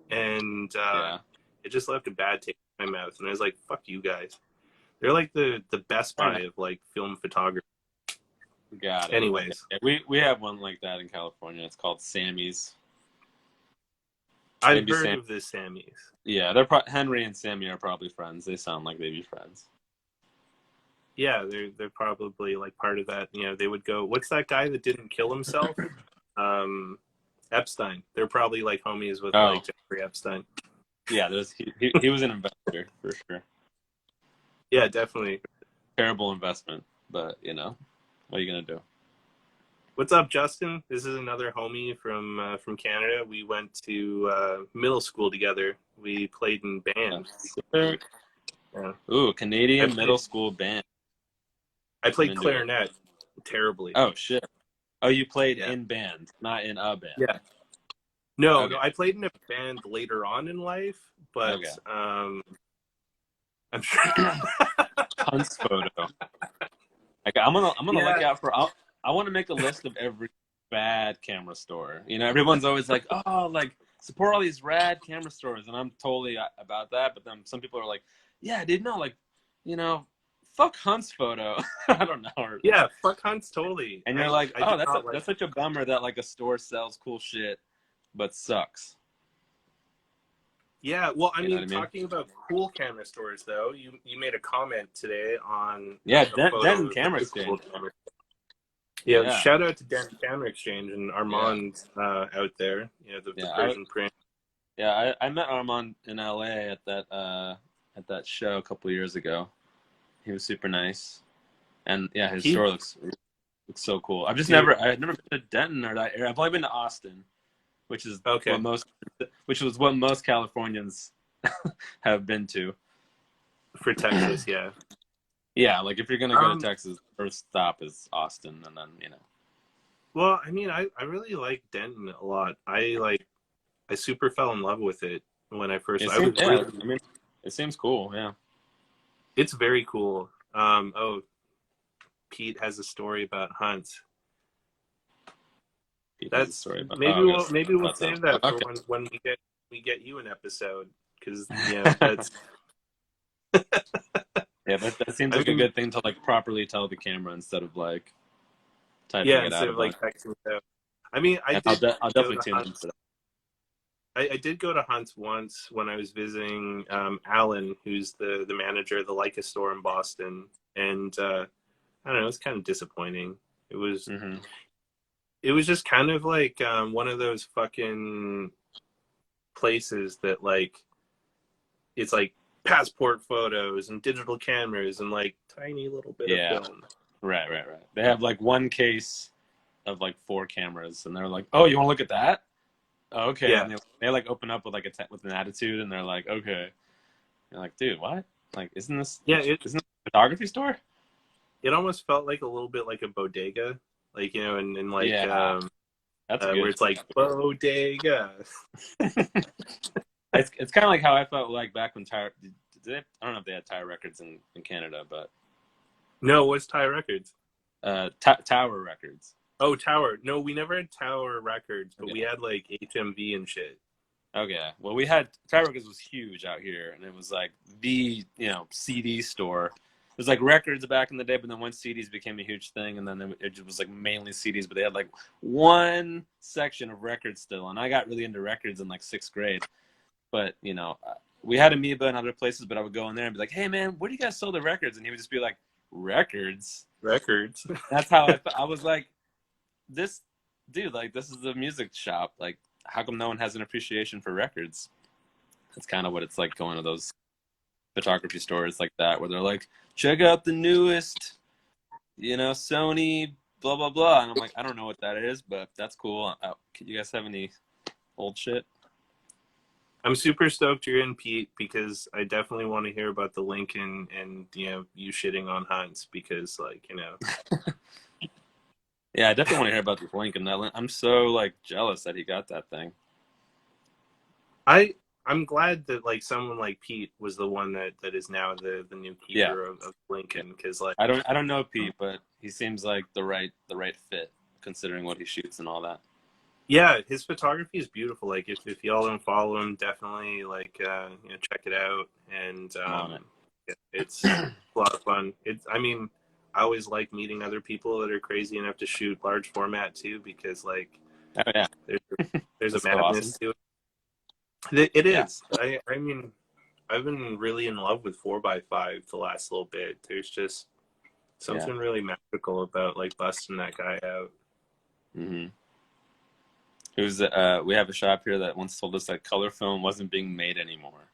and it just left a bad taste in my mouth. And I was like, fuck you guys. They're like the Best Buy of like film photography. Got it. Anyways, we have one like that in California. It's called Sammy's. I've heard of the Sammys. Yeah, they're Henry and Sammy are probably friends. They sound like they'd be friends. Yeah, they're probably like part of that. You know, they would go. What's that guy that didn't kill himself? Epstein. They're probably like homies with like Jeffrey Epstein. Yeah, he was an investor for sure. Yeah, definitely. Terrible investment, but you know, what are you gonna do? What's up, Justin? This is another homie from Canada. We went to middle school together. We played in bands. Yeah. Ooh, Canadian middle school band. I played clarinet terribly. Oh shit! Oh, you played in band, not in a band. Yeah. No, I played in a band later on in life, but I'm sure. Hunt's photo. Like, I'm gonna look out for. I want to make a list of every bad camera store. You know, everyone's always like, oh, like support all these rad camera stores, and I'm totally about that. But then some people are like, yeah, I didn't know, like, you know, fuck Hunt's photo. I don't know. Yeah, fuck Hunt's totally. And you're like, oh, that's such a bummer that like a store sells cool shit, but sucks. Yeah, well, I mean, talking about cool camera stores, though, you made a comment today on Denton Camera Exchange. Yeah, shout out to Denton Camera Exchange and Armand out there. You know, the Persian print. Yeah, I met Armand in LA at that show a couple of years ago. He was super nice, and his store looks so cool. I've never been to Denton or that area. I've only been to Austin, which is what most Californians have been to. For Texas, yeah. Yeah, like if you're gonna go to Texas, first stop is Austin, and then you know. Well, I mean, I really like Denton a lot. I super fell in love with it when I first. I mean, it seems cool. Yeah, it's very cool. Pete has a story about Hunt. That's a story about, maybe we'll save that for when we get you an episode, because that's. Yeah, that seems like a good thing to like properly tell the camera instead of like typing it out. Instead of like texting it out. I mean, I'll definitely tune into that. I did go to Hunt's once when I was visiting Alan, who's the manager of the Leica store in Boston, and I don't know, it was kind of disappointing. It was it was just kind of like one of those fucking places that like it's like passport photos and digital cameras and like tiny little bit of film. Right. They have like one case of like 4 cameras, and they're like, "Oh, you want to look at that? Okay, Yeah, and they like open up with like with an attitude, and they're like, okay, you're like, dude, what? Like, yeah. isn't this a photography store? It almost felt like a little bit like a bodega, like and like Yeah, that's a where good. it's like bodega. It's kind of like how I felt like back when Tire. I don't know if they had Tire Records in Canada, but No, what's Thai Records? Tower Records. Oh, Tower. No, we never had Tower Records, but we Okay. had like HMV and shit. Okay. Well, we had Tire Records was huge out here, and it was like the CD store. It was like records back in the day, but then once CDs became a huge thing, and then it was like mainly CDs, but they had like one section of records still, and I got really into records in like sixth grade. But we had Amoeba and other places, but I would go in there and be like, "Hey, man, where do you guys sell the records?" And he would just be like, "Records." Records. That's how I was like, "This dude, like, this is a music shop. Like, how come no one has an appreciation for records?" That's kind of what it's like going to those photography stores like that, where they're like, "Check out the newest, Sony, blah blah blah," and I'm like, "I don't know what that is, but that's cool. Can you guys have any old shit?" I'm super stoked you're in, Pete, because I definitely want to hear about the Lincoln and you shitting on Hunts because Yeah, I definitely want to hear about this Lincoln. I'm so like jealous that he got that thing. I I'm glad that like someone like Pete was the one that is now the new Yeah, keeper of yeah. Lincoln because like I don't know Pete, but he seems like the right fit considering what he shoots and all that. yeah, his photography is beautiful. Like if y'all don't follow him, definitely like check it out. And I'm on it. it's a lot of fun. It's I mean, I always like meeting other people that are crazy enough to shoot large format too, because like Oh yeah, there's there's a that's so awesome. madness to it. It Yeah, is. I mean, I've been really in love with 4x5 the last little bit. There's just yeah. something really magical about like busting that guy out. hmm we have a shop here that once told us that color film wasn't being made anymore.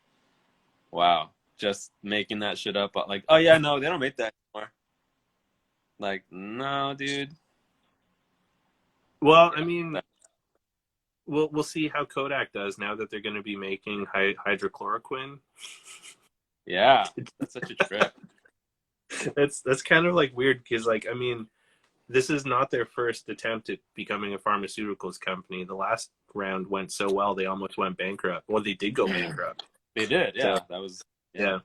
Wow, just making that shit up. Like, oh yeah, no, they don't make that anymore. Like, no, dude. Well, I Yeah, mean, we'll see how Kodak does now that they're going to be making hydrochloroquine. yeah, that's such a trip. That's kind of like weird because like I mean, this is not their first attempt at becoming a pharmaceuticals company. The last round went so well they almost went bankrupt. Well, they did go bankrupt. They did, So yeah. That was, yeah, yeah,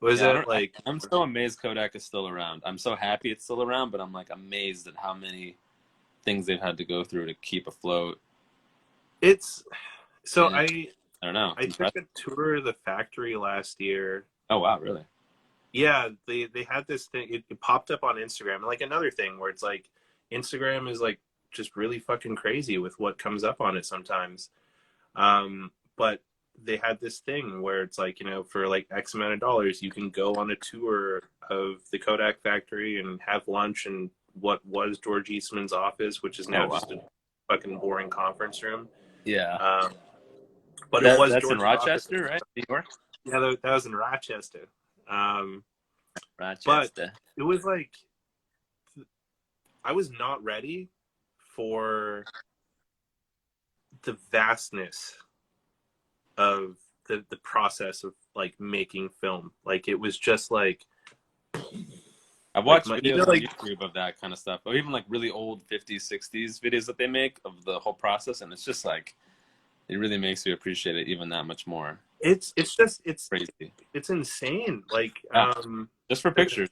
was yeah. I it don't. like I'm so amazed Kodak is still around. I'm so happy it's still around, but I'm like amazed at how many things they've had to go through to keep afloat. it's so And I don't know. I took Impressive. a tour of the factory last year. Oh wow, really? Yeah, they had this thing. It popped up on Instagram, and like another thing where it's like Instagram is like just really fucking crazy with what comes up on it sometimes. But they had this thing where it's like for like X amount of dollars, you can go on a tour of the Kodak factory and have lunch in what was George Eastman's office, which is Oh now just a wow. fucking boring conference room. Yeah. Um, but it was That's in George's office. Rochester, right? New York. Yeah, that was in Rochester. Um, but Rochester. it was like I was not ready for the vastness of the process of like making film. Like it was just I've like watched videos on like YouTube of that kind of stuff, or even like really old 50s, 60s videos that they make of the whole process, and it's just like it really makes you appreciate it even that much more. it's just Crazy. it's insane. Like Yeah, just for pictures.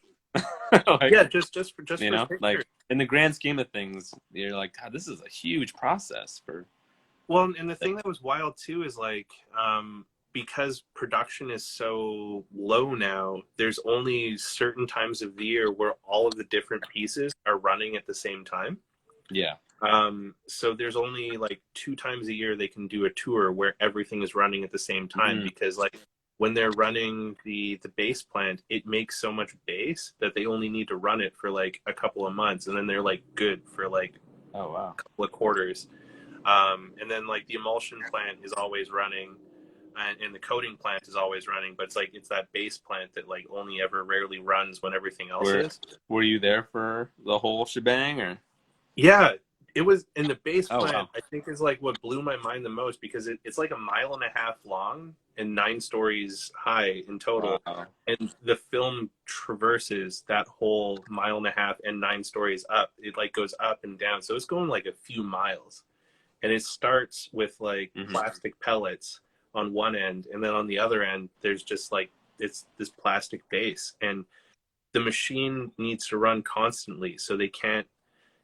Like, yeah, just for like pictures. in the grand scheme of things, you're like, God, this is a huge process for. Well, and the Like, thing that was wild too is like because production is so low now, there's only certain times of the year where all of the different pieces are running at the same time. yeah. So there's only like 2 times a year they can do a tour where everything is running at the same time Mm. because like when they're running the base plant, it makes so much base that they only need to run it for like a couple of months and then they're like good for like Oh wow. a couple of quarters. And then like the emulsion plant is always running and the coating plant is always running, but it's like it's that base plant that like only ever rarely runs when everything else Were is. Were you there for the whole shebang, or? Yeah, It was in the base Oh plant, wow. I think is like what blew my mind the most because it's like a mile and a half long and 9 stories high in total. Wow. And the film traverses that whole mile and a half and 9 stories up. It like goes up and down. So it's going like a few miles. And it starts with like Hmm. plastic pellets on one end. And then on the other end, there's just like, it's this plastic base. And the machine needs to run constantly. So they can't,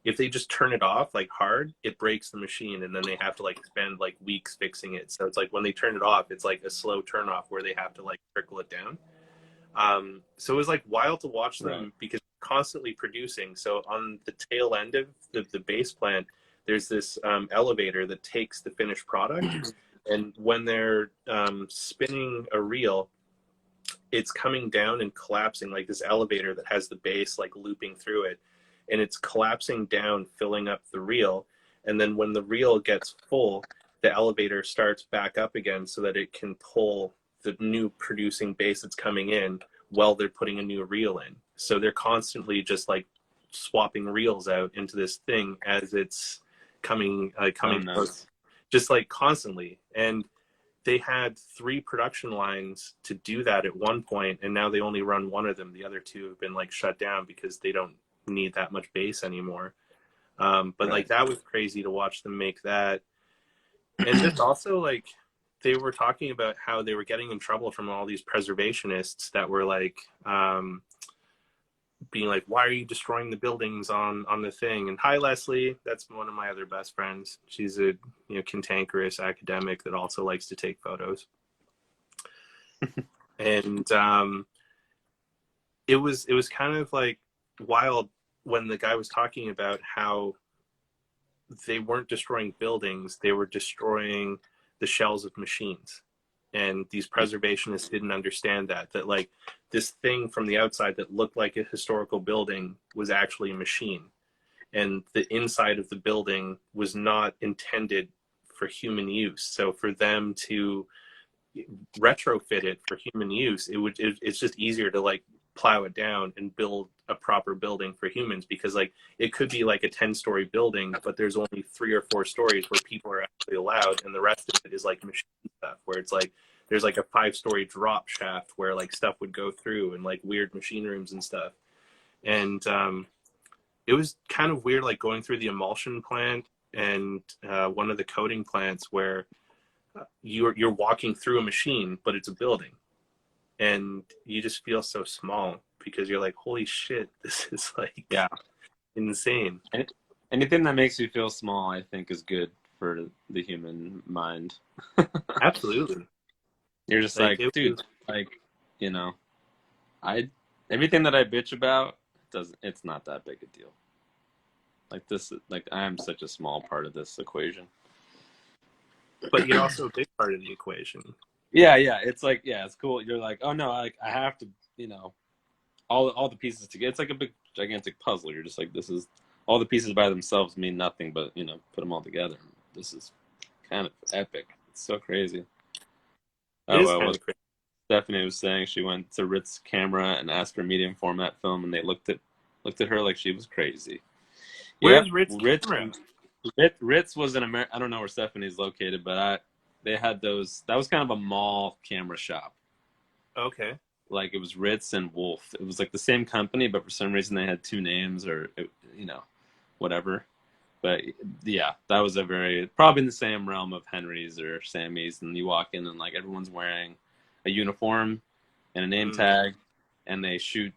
if they just turn it off like hard, it breaks the machine and then they have to like spend like weeks fixing it. So it's like when they turn it off, it's like a slow turn off where they have to like trickle it down. So it was like wild to watch Right. them because constantly producing. So on the tail end of the base plant, there's this elevator that takes the finished product. And when they're spinning a reel, it's coming down and collapsing like this elevator that has the base like looping through it, and it's collapsing down, filling up the reel. And then when the reel gets full, the elevator starts back up again so that it can pull the new producing base that's coming in while they're putting a new reel in. So they're constantly just like swapping reels out into this thing as it's Oh coming no. to, just like constantly. And they had 3 production lines to do that at one point, and now they only run one of them. The other two have been like shut down because they don't need that much base anymore. But like Right. that was crazy to watch them make that. And just also like they were talking about how they were getting in trouble from all these preservationists that were like being like, why are you destroying the buildings on the thing? And hi Leslie, that's one of my other best friends. She's a cantankerous academic that also likes to take photos. And it was kind of like wild when the guy was talking about how they weren't destroying buildings, they were destroying the shells of machines. And these preservationists didn't understand that like this thing from the outside that looked like a historical building was actually a machine, and the inside of the building was not intended for human use. So for them to retrofit it for human use, it's just easier to like plow it down and build a proper building for humans, because like it could be like a 10-story building, but there's only 3 or 4 stories where people are actually allowed, and the rest of it is like machine stuff where it's like there's like a 5-story drop shaft where like stuff would go through and like weird machine rooms and stuff. And it was kind of weird like going through the emulsion plant and one of the coating plants where you're walking through a machine, but it's a building, and you just feel so small because you're like, holy shit, this is like Yeah. insane. Any- Anything that makes you feel small, I think, is good for the human mind. Absolutely. You're just Like like, it dude, was. like, you know, I everything that I bitch about doesn't. It's not that big a deal. Like this, like I am such a small part of this equation. But you're also a big part of the equation. Yeah, yeah. It's like, yeah, it's cool. You're like, oh no, I have to, you know, all the pieces together. It's like a big gigantic puzzle. You're just like, this is all the pieces by themselves mean nothing, but you know, put them all together. This is kind of epic. It's so crazy. It Oh is well, kind what of crazy. Stephanie was saying, she went to Ritz Camera and asked for medium format film, and they looked at her like she was crazy. Yep, Where's Ritz camera? Ritz was in America. I don't know where Stephanie's located, but they had those. That was kind of a mall camera shop. Okay. Like it was Ritz and Wolf. It was like the same company, but for some reason they had two names, or you know, whatever. But yeah, that was a very probably in the same realm of Henry's or Sammy's. And you walk in and like everyone's wearing a uniform and a name Mm. tag, and they shoot,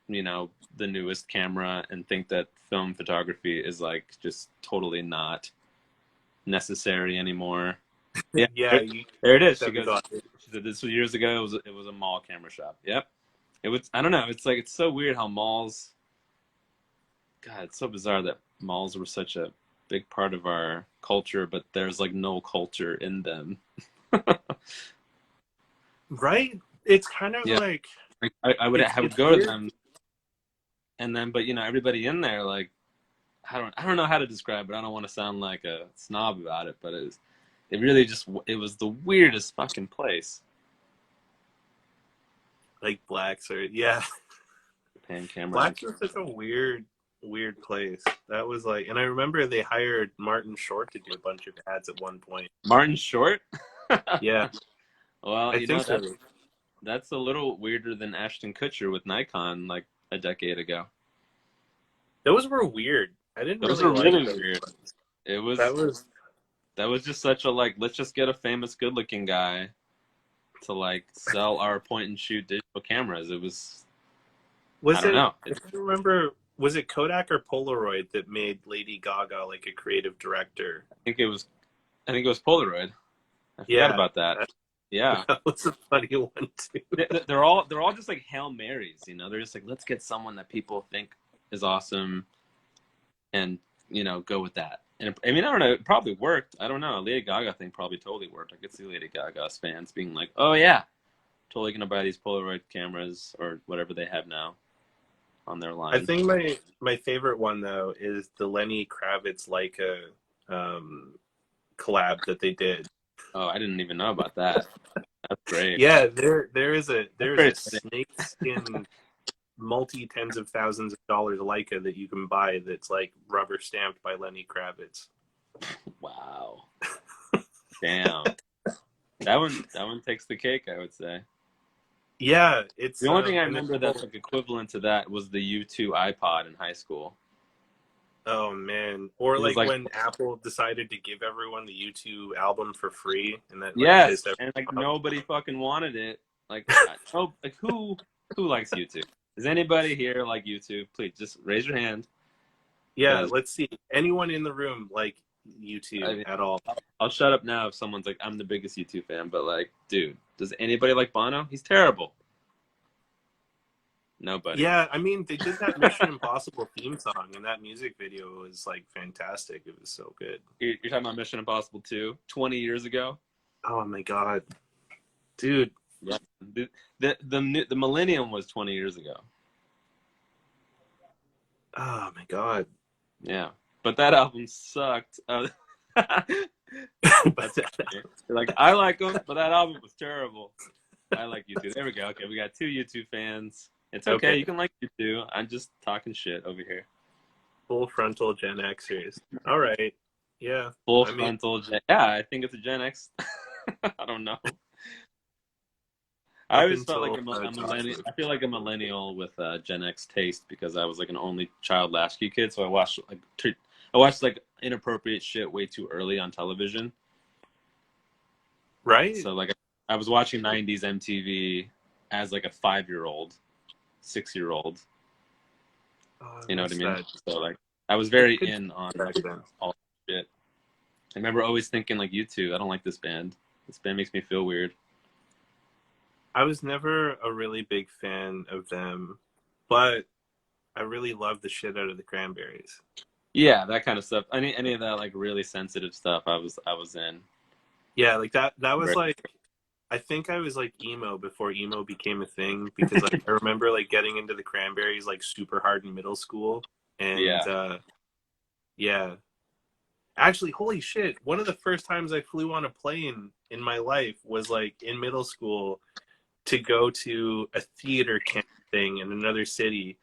you know, the newest camera and think that film photography is like just totally not necessary anymore. Yeah, Yeah, you there it is. She Stephanie goes. got She said this was years ago. It was a mall camera shop. Yep. It was. I don't know. It's like it's so weird how malls. God, it's so bizarre that malls were such a big part of our culture, but there's like no culture in them. right. It's kind of Yeah, like like I would it's go to weird. them, and then but you know everybody in there like I don't know how to describe it. I don't want to sound like a snob about it, but it really just it was the weirdest fucking place. Like blacks are, yeah. Pan camera. Blacks are such a weird. weird place. That was like, and I remember they hired Martin Short to do a bunch of ads at one point. Martin Short? Yeah, Well, I you know, think so. that's a little weirder than Ashton Kutcher with Nikon like a decade ago. Those were weird. I didn't Those really were like really those weird. ones. It That was was that was just such a like, let's just get a famous good looking guy to like sell our point and shoot digital cameras. It was, I was don't it? know. If I remember, was it Kodak or Polaroid that made Lady Gaga like a creative director? I think it was Polaroid. I forgot Yeah, about that. Yeah. that was a funny one too. They're all just like Hail Marys, you know. They're just like, let's get someone that people think is awesome and, you know, go with that. And I mean, I don't know, it probably worked. I don't know. Lady Gaga thing probably totally worked. I could see Lady Gaga's fans being like, "Oh yeah, totally gonna buy these Polaroid cameras or whatever they have now on their I line." think my favorite one though is the Lenny Kravitz Leica collab that they did. Oh, I didn't even know about that. That's great. Yeah, That's there is very a snakeskin multi tens of thousands of dollars Leica that you can buy that's like rubber stamped by Lenny Kravitz. wow. Damn. That one takes the cake, I would say. Yeah, it's The only thing I and it's remember that's like equivalent to that was the U2 iPod in high school. oh man, or It was like like, when Apple decided to give everyone the U2 album for free, and that like yes, pissed everyone and like off. nobody fucking wanted it. Like, oh, like who likes U2? Does anybody here like U2? Please just raise your hand. Yeah, Because let's see. Anyone in the room like I U2 mean, at all? I'll shut up now if someone's like, I'm the biggest U2 fan, but like, dude, does anybody like Bono? He's terrible. Nobody. Yeah, I mean, they did that Mission Impossible theme song, and that music video was like fantastic. It was so good. You're talking about Mission Impossible 2, 20 years ago? Oh my god, dude. Yeah. The Millennium was 20 years ago. Oh my god. Yeah. But that album sucked. That's like, I like them, but that album was terrible. I like U2. There we go. Okay, we got two U2 fans. It's okay. Okay. You can like U2. I'm just talking shit over here. Full frontal Gen Xers. All right. Yeah. Full I mean, frontal Gen. Yeah, I think it's a Gen X. I don't know. I up always felt until like a millennial. I feel like a millennial with Gen X taste because I was like an only child latchkey kid, so I watched like inappropriate shit way too early on television. right. So like I was watching '90s MTV as like a 5-year-old, 6-year-old. Oh, You know what I mean? that. So like I was very Good in on back then. all that shit. I remember always thinking like, U2, I don't like this band. This band makes me feel weird. I was never a really big fan of them, but I really loved the shit out of the Cranberries. Yeah, that kind of stuff. Any of that like really sensitive stuff, I was in. Yeah, like that was like I think I was like emo before emo became a thing because like I remember like getting into the Cranberries like super hard in middle school and Yeah. yeah. Actually, holy shit, one of the first times I flew on a plane in my life was like in middle school to go to a theater camp thing in another city.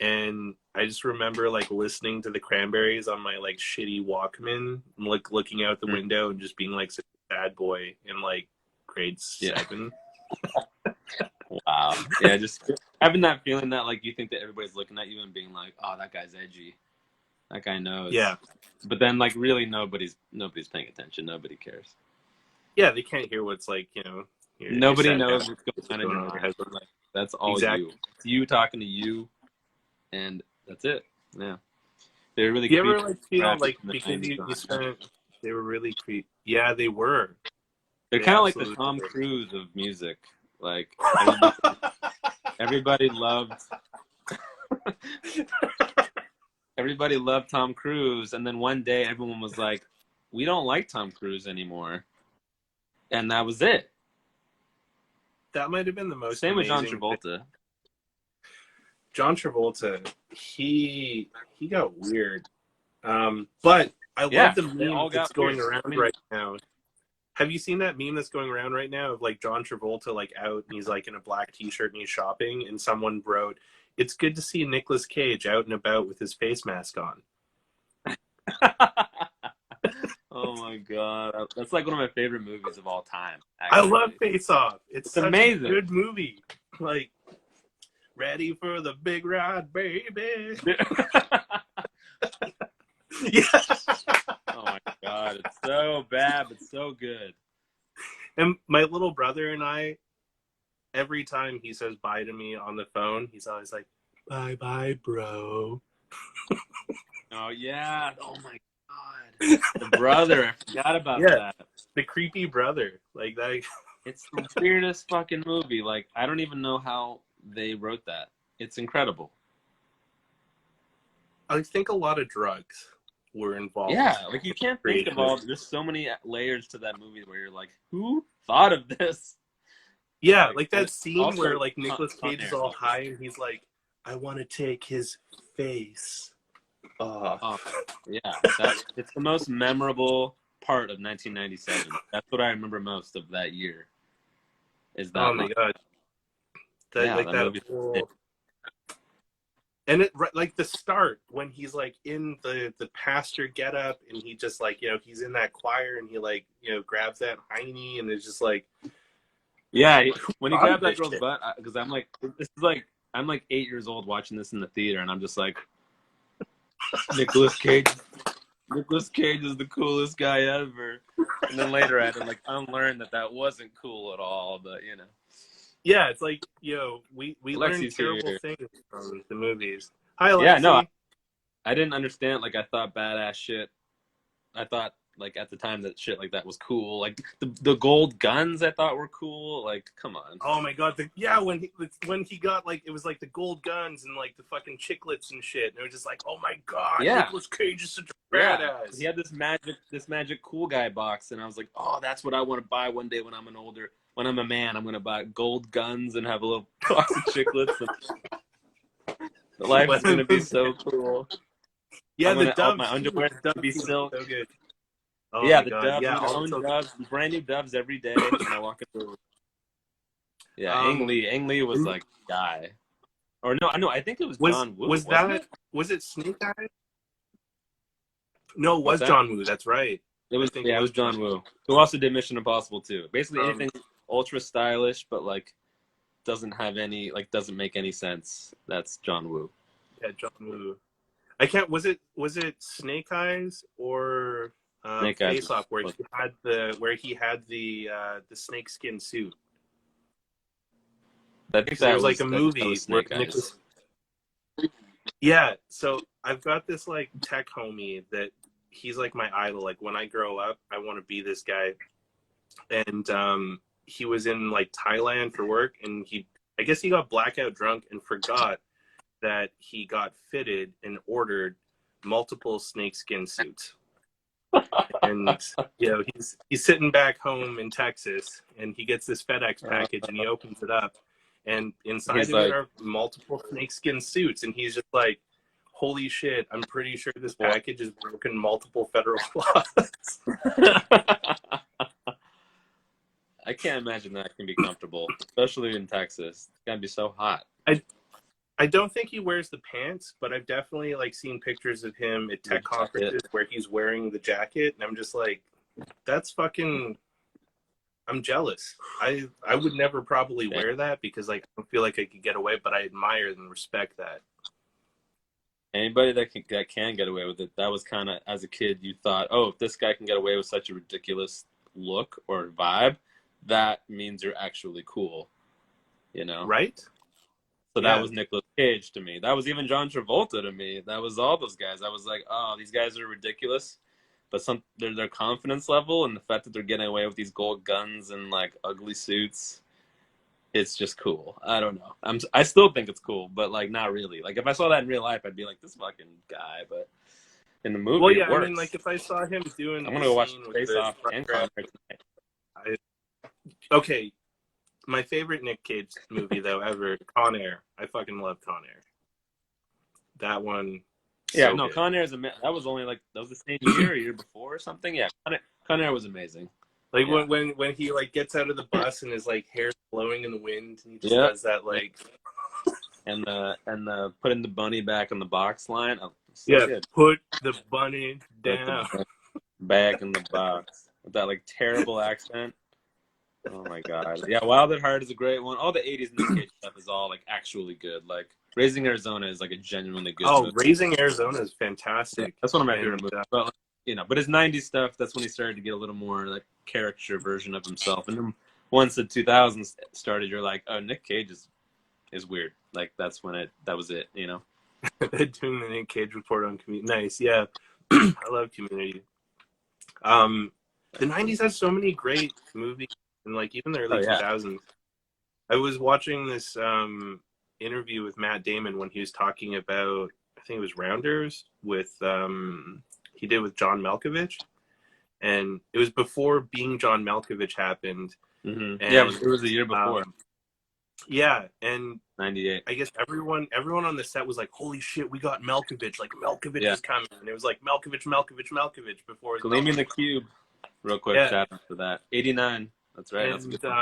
And I just remember like listening to the Cranberries on my like shitty Walkman, and, like looking out the window and just being like such a bad boy in like grade Yeah. 7. Wow. Yeah, just having that feeling that like you think that everybody's looking at you and being like, oh, that guy's edgy. That guy knows. Yeah. But then like really nobody's paying attention. Nobody cares. Yeah, they can't hear what's like, Nobody you're knows down, what's going on in your on your mind. head. Like, that's all Exactly. you. It's you talking to you, and that's it. Yeah. They're really Do you creepy ever like feel graphics like in the because 90s you behind that. spent they were really creepy? Yeah, they were. They're They kind of like the absolutely Tom were. Cruise of music. Like everybody loved everybody loved Tom Cruise, and then one day everyone was like, "We don't like Tom Cruise anymore," and that was it. That might have been the most Same with John amazing thing. Travolta. John Travolta, he got weird. But I Yeah, love the they all meme got that's going weird. around I mean, right now. Have you seen that meme that's going around right now of like John Travolta like out and he's like in a black t-shirt and he's shopping and someone wrote, it's good to see Nicolas Cage out and about with his face mask on. Oh my god, that's like one of my favorite movies of all time. I Actually, love Face Off. It's it's such a amazing. good movie. Like, ready for the big ride, baby. Yeah. Oh my god, it's so bad, but so good. And my little brother and I, every time he says bye to me on the phone, he's always like, bye bye, bro. Oh yeah. Oh my god, the brother. I forgot about Yeah, that. the creepy brother. Like that. It's the weirdest fucking movie. Like, I don't even know how they wrote that. It's incredible. I think a lot of drugs were involved. Yeah, like you can't think of all. There's so many layers to that movie where you're like, who thought of this? Yeah, like that scene also, where like Nicolas Cage is all high and he's like, I want to take his face. Oh, yeah, it's the most memorable part of 1997. That's what I remember most of that year. Is that? Oh my god, that Yeah, like that that movie. whole. And it like the start when he's like in the pastor getup and he just like he's in that choir and he like grabs that hiney and it's just like Yeah, when he thought of grabbed that this girl's shit? butt, because I'm like, this is like, I'm like 8 years old watching this in the theater, and I'm just like, Nicolas Cage. Nicolas Cage is the coolest guy ever. And then later I had to like unlearn that wasn't cool at all. But Yeah, it's like we learn Alexi's terrible here. things from the movies. Hi, Alexi. Yeah, no, I didn't understand. Like I thought badass shit. I thought like at the time that shit like that was cool. Like the gold guns I thought were cool. Like come on. Oh my god, when he got like it was like the gold guns and like the fucking chiclets and shit, and it was just like, oh my god, Yeah. Nicolas Cage is such a badass. He had this magic cool guy box, and I was like, oh, that's what I want to buy one day when I'm when I'm a man. I'm gonna buy gold guns and have a little box of chiclets. The life is gonna be so cool. Yeah, the Doves. My underwear is gonna be silk. So good. Oh Yeah, my the god. Doves. Yeah, I'm gonna own Doves, brand new Doves every day when I walk into. Yeah, Ang Lee was like guy, or no, I think it was John Woo. Was it Snake Eyes? No, it was John Woo. That's right. It was John Woo, who also did Mission Impossible too. Basically anything ultra stylish, but like doesn't make any sense. That's John Woo. Yeah, John Woo. I can't. Was it Snake Eyes or Face Off where he had the snakeskin suit? I think there was like a movie where Nicholas. Yeah, so I've got this like tech homie that he's like my idol. Like when I grow up, I want to be this guy. And he was in like Thailand for work, and I guess he got blackout drunk and forgot that he got fitted and ordered multiple snakeskin suits. And he's sitting back home in Texas, and he gets this FedEx package, and he opens it up, and inside of it are multiple snakeskin suits, and he's just like, holy shit, I'm pretty sure this package has broken multiple federal laws. I can't imagine that can be comfortable, especially in Texas. It's gotta be so hot. I don't think he wears the pants, but I've definitely like seen pictures of him at tech conferences where he's wearing the jacket, and I'm just like, that's fucking. I'm jealous. I would never probably wear that because like I don't feel like I could get away, but I admire and respect that. Anybody that can get away with it, that was kind of, as a kid, you thought, oh, if this guy can get away with such a ridiculous look or vibe, that means you're actually cool, Right? So that was Nicolas Cage to me. That was even John Travolta to me. That was all those guys. I was like, oh, these guys are ridiculous, but their confidence level and the fact that they're getting away with these gold guns and like ugly suits, it's just cool. I don't know. I still think it's cool, but like not really. Like if I saw that in real life, I'd be like, this fucking guy. But in the movie, it works. I mean, like if I saw him doing, I'm gonna go watch Face Off and Con Air tonight. Okay, my favorite Nick Cage movie though ever, Con Air. I fucking love Con Air. That one. Yeah, no, Con Air that was the same year or year before or something. Yeah, Con Air was amazing. Like when he like gets out of the bus and his like hair's blowing in the wind and he just does that like. and the putting the bunny back in the box line. Oh, so Yeah, good. put the bunny Put the down. bunny back in the box with that like terrible accent. Oh my god. Yeah, Wild at Heart is a great one. All the 80s Nick Cage stuff is all like actually good. Like Raising Arizona is like a genuinely good Oh, movie. Raising Arizona is Yeah, fantastic. that's one of my And favorite movies. But like, but his 90s stuff, that's when he started to get a little more like caricature version of himself. And then once the 2000s started, you're like, oh, Nick Cage is weird. Like that's when that was it, doing the Nick Cage report on Community. Nice, yeah. I love Community. Um, the '90s had so many great movies, and like even the Oh early yeah. 2000s. I was watching this interview with Matt Damon when he was talking about, I think it was Rounders with he did with John Malkovich, and it was before Being John Malkovich happened, Yeah, and it was the year before, yeah, and 98. I guess everyone on the set was like, "Holy shit, we got Malkovich! Like Malkovich Yeah. is coming!" And it was like Malkovich before his Gleaming the Malkovich. Cube, real quick, Yeah, shout out for that. 89. That's right. That's a good and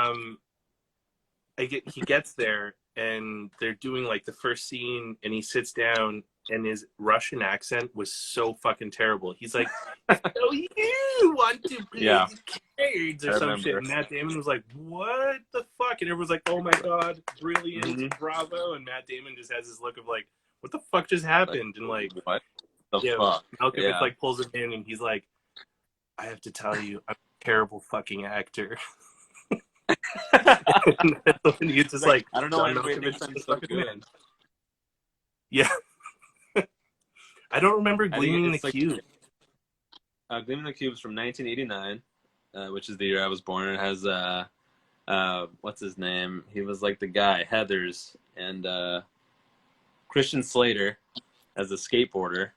one. he gets there and they're doing like the first scene, and he sits down, and his Russian accent was so fucking terrible. He's like, "So you want to play Yeah, the cards I or some shit?" remember. And Matt Damon was like, "What the fuck?" And everyone's like, "Oh my god, brilliant, bravo!" And Matt Damon just has this look of like, "What the fuck just Like, happened?" And like, what the yeah, fuck? Malkovich Yeah. like pulls him in, and he's like, "I have to tell you, I'm a terrible fucking actor." And then he's just like, I don't know why John everybody Malkovich thinks is I'm the so fucking man. good. Yeah. I don't remember I think Gleaming the it's like Cube. Gleaming the Cube is from 1989, which is the year I was born. It has what's his name? He was like the guy Heathers and Christian Slater as a skateboarder,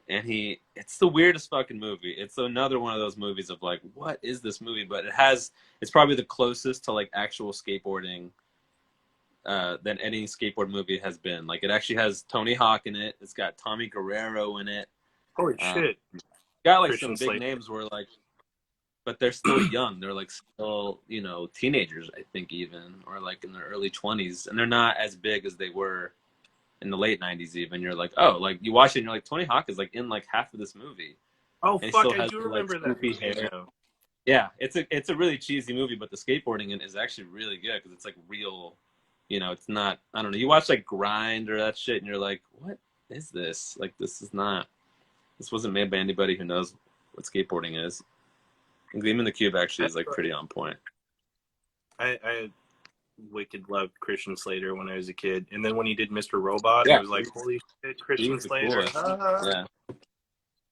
and it's the weirdest fucking movie. It's another one of those movies of like, what is this movie? But it's probably the closest to like actual skateboarding than any skateboard movie has been. Like it actually has Tony Hawk in it. It's got Tommy Guerrero in it. Holy Um, shit. got like Christian some big Slater. names where like, but they're still young. They're like still teenagers, I think even, or like in their early 20s, and they're not as big as they were in the late 90s. Even you're like, oh, like you watch it and you're like, Tony Hawk is like in like half of this movie, Oh and he fuck, still I has do the like remember that swoopy movie hair. now. Yeah, it's a really cheesy movie, but the skateboarding in it is actually really good because it's like real. It's not. I don't know. You watch like Grind or that shit, and you're like, what is this? Like, this is not. This wasn't made by anybody who knows what skateboarding is. And Gleam in the Cube actually is like pretty on point. I wicked loved Christian Slater when I was a kid. And then when he did Mr. Robot, I Yeah, was like, holy shit, he Christian was the Slater. coolest. Ah. Yeah.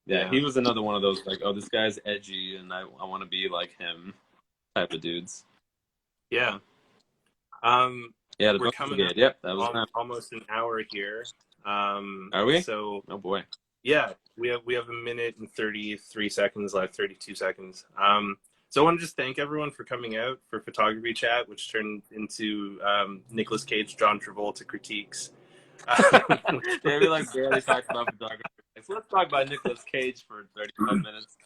Yeah, Yeah. he was another one of those like, oh, this guy's edgy, and I want to be like him type of dudes. Yeah. Yeah, the We're book coming up brigade. Yep, that was on them. almost an hour here. Are we? So Oh boy. yeah, we have a minute and 33 seconds left, 32 seconds. So I want to just thank everyone for coming out for photography chat, which turned into Nicolas Cage, John Travolta critiques. Yeah, we like barely talked about photography. So let's talk about Nicolas Cage for 35 minutes.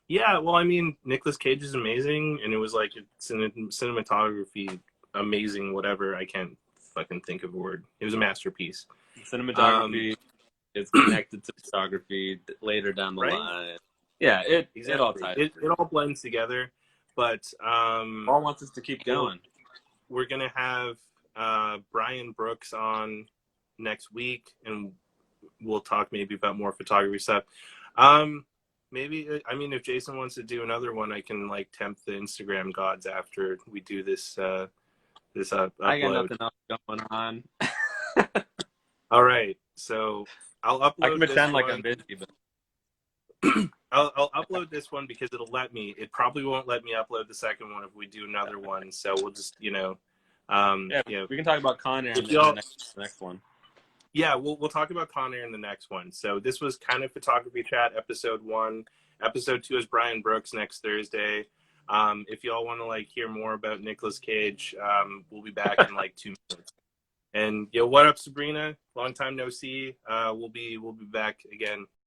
Yeah, well, I mean, Nicolas Cage is amazing, and it was like cinematography, amazing. Whatever, I can't fucking think of a word. It was a masterpiece. Um, Cinematography is connected to photography later down the right? line. Yeah, it all Exactly. ties It in. all blends together, but All wants us to keep we'll, going. we're gonna have Brian Brooks on next week, and we'll talk maybe about more photography stuff. Maybe I mean, if Jason wants to do another one, I can like tempt the Instagram gods after we do this I got upload. nothing else going on. All right, so I'll I can upload this pretend like I'm one. busy, but I'll upload this one because it'll let me. It probably won't let me upload the second one if we do another one. So we'll just yeah, we can talk about Con Air in if the y'all next one. yeah, we'll talk about Con Air in the next one. So this was kind of photography chat, episode 1. Episode 2 is Brian Brooks next Thursday. If y'all want to like hear more about Nicolas Cage, we'll be back in like 2 minutes. And what up, Sabrina? Long time no see. We'll be back again.